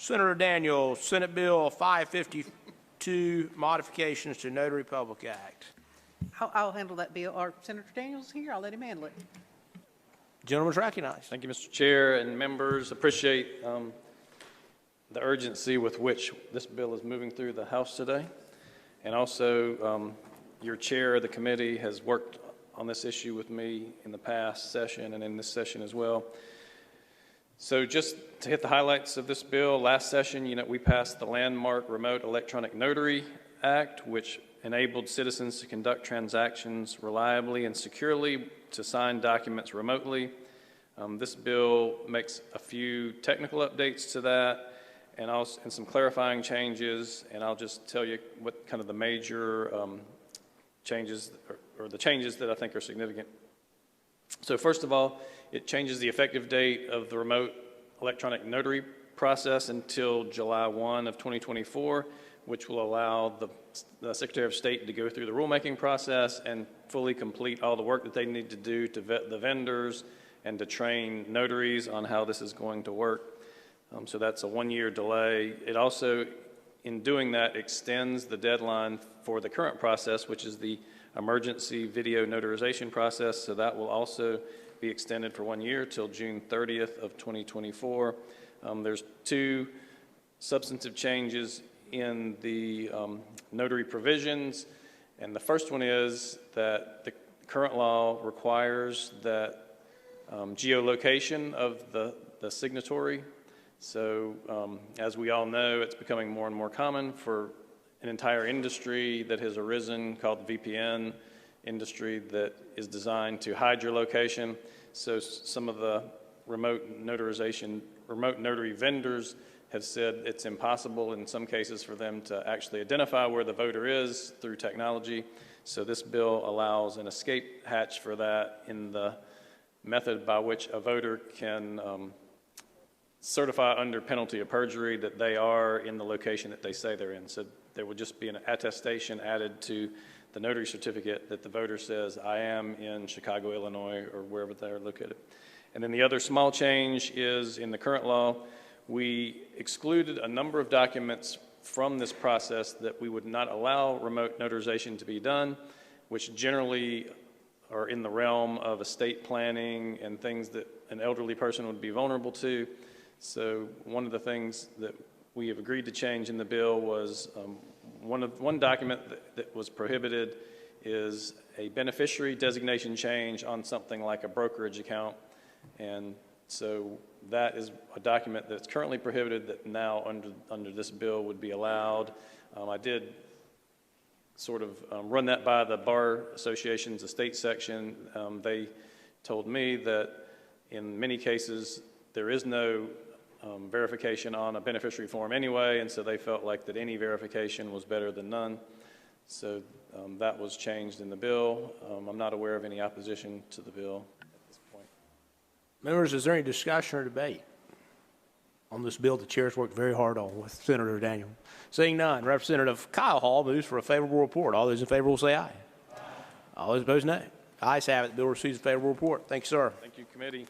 Senator Daniel, Senate Bill 552, modifications to Notary Public Act. I'll handle that bill. Or Senator Daniels here. I'll let him handle it. Gentleman's recognized. Thank you, Mr. Chair and members. Appreciate the urgency with which this bill is moving through the House today. And also, your chair of the committee has worked on this issue with me in the past session and in this session as well. So just to hit the highlights of this bill, last session, we passed the landmark Remote Electronic Notary Act, which enabled citizens to conduct transactions reliably and securely to sign documents remotely. This bill makes a few technical updates to that and some clarifying changes, and I'll just tell you what kind of the major changes or the changes that I think are significant. So first of all, it changes the effective date of the remote electronic notary process until July 1 of 2024, which will allow the Secretary of State to go through the rulemaking process and fully complete all the work that they need to do to vet the vendors and to train notaries on how this is going to work. So that's a one-year delay. It also, in doing that, extends the deadline for the current process, which is the emergency video notarization process. So that will also be extended for 1 year till June 30th of 2024. There's two substantive changes in the notary provisions, and the first one is that the current law requires that geolocation of the signatory. So as we all know, it's becoming more and more common for an entire industry that has arisen called the VPN industry that is designed to hide your location. So some of the remote notary vendors have said it's impossible in some cases for them to actually identify where the voter is through technology. So this bill allows an escape hatch for that in the method by which a voter can certify under penalty of perjury that they are in the location that they say they're in. So there will just be an attestation added to the notary certificate that the voter says, I am in Chicago, Illinois, or wherever they're located. And then the other small change is in the current law, we excluded a number of documents from this process that we would not allow remote notarization to be done, which generally are in the realm of estate planning and things that an elderly person would be vulnerable to. So one of the things that we have agreed to change in the bill was one document that was prohibited is a beneficiary designation change on something like a brokerage account. And so that is a document that's currently prohibited that now under this bill would be allowed. I did sort of run that by the Bar Association's estate section. They told me that in many cases there is no verification on a beneficiary form anyway, and so they felt like that any verification was better than none. So that was changed in the bill. I'm not aware of any opposition to the bill at this point. Members, is there any discussion or debate on this bill the chair's worked very hard on with Senator Daniel? Seeing none, Representative Kyle Hall moves for a favorable report. All those in favor will say aye. Aye. All those opposed, no. Ayes have it. The bill receives a favorable report. Thank you, sir. Thank you, committee.